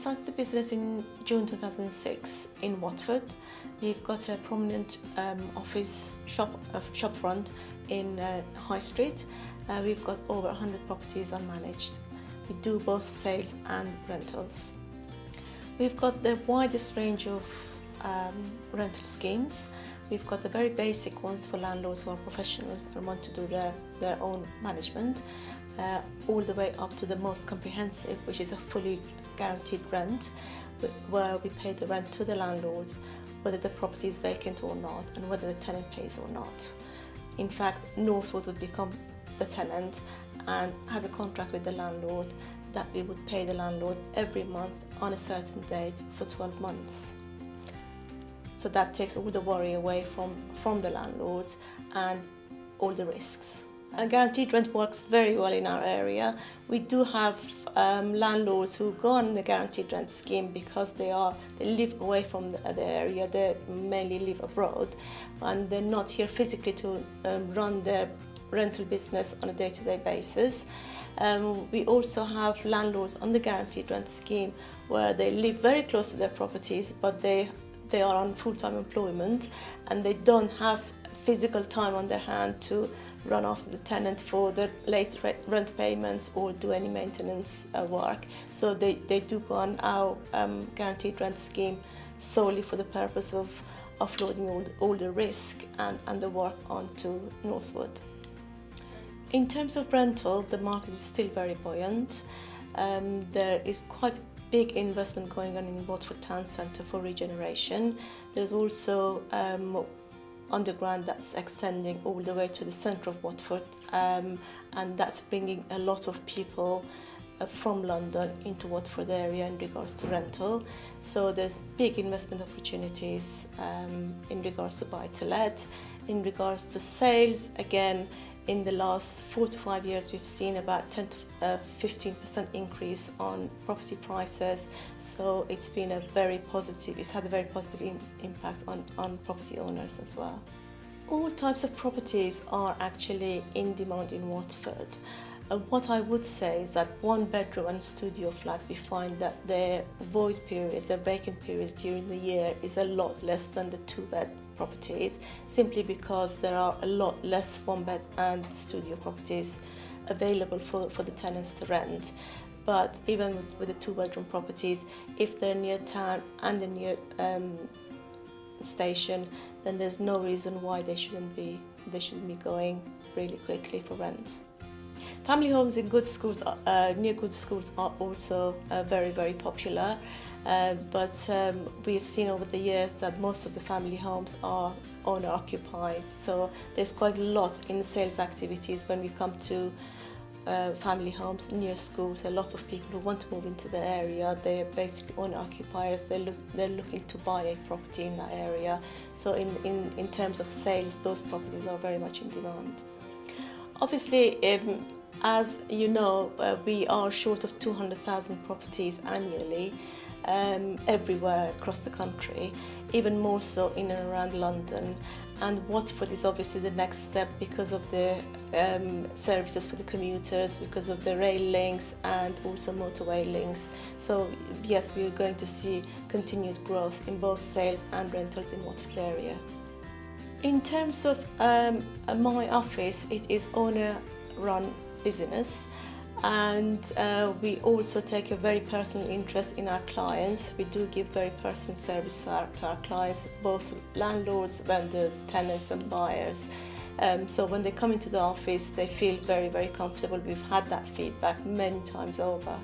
started the business in June 2006 in Watford. We've got a prominent office shop front in High Street. We've got over 100 properties unmanaged. We do both sales and rentals. We've got the widest range of rental schemes. We've got the very basic ones for landlords who are professionals and want to do their own management, all the way up to the most comprehensive, which is a fully guaranteed rent, where we pay the rent to the landlords, whether the property is vacant or not, and whether the tenant pays or not. In fact, Northwood would become the tenant and has a contract with the landlord that we would pay the landlord every month on a certain date for 12 months. So that takes all the worry away from the landlords and all the risks. A guaranteed rent works very well in our area. We do have landlords who go on the guaranteed rent scheme because they live away from the area. They mainly live abroad and they're not here physically to run their rental business on a day-to-day basis. We also have landlords on the guaranteed rent scheme where they live very close to their properties, but they are on full-time employment and they don't have physical time on their hand to run after the tenant for the late rent payments or do any maintenance work. So they do go on our guaranteed rent scheme solely for the purpose of offloading all the risk and the work onto Northwood. In terms of rental, the market is still very buoyant. There is quite a big investment going on in Watford Town Centre for regeneration. There's also underground that's extending all the way to the centre of Watford, and that's bringing a lot of people from London into Watford area in regards to rental. So there's big investment opportunities in regards to buy-to-let. In regards to sales, again, in the last 4 to 5 years, we've seen about 10 to 15% increase on property prices. So it's been it's had a very positive impact on property owners as well. All types of properties are actually in demand in Watford. What I would say is that 1-bedroom and studio flats, we find that their void periods, their vacant periods during the year is a lot less than the 2-bed properties, simply because there are a lot less 1-bed and studio properties available for the tenants to rent. But even with the 2-bedroom properties, if they're near town and they're near station, then there's no reason why they shouldn't be going really quickly for rent. Family homes in good schools, near good schools, are also very, very popular. But we have seen over the years that most of the family homes are owner-occupied. So there's quite a lot in the sales activities when we come to family homes near schools. A lot of people who want to move into the area, they're basically owner-occupiers. They're looking to buy a property in that area. So in terms of sales, those properties are very much in demand. Obviously, as you know, we are short of 200,000 properties annually everywhere across the country, even more so in and around London. And Watford is obviously the next step because of the services for the commuters, because of the rail links and also motorway links. So yes, we're going to see continued growth in both sales and rentals in Watford area. In terms of my office, it is owner-run business, and we also take a very personal interest in our clients. We do give very personal service to our clients, both landlords, vendors, tenants and buyers. So when they come into the office, they feel very, very comfortable. We've had that feedback many times over.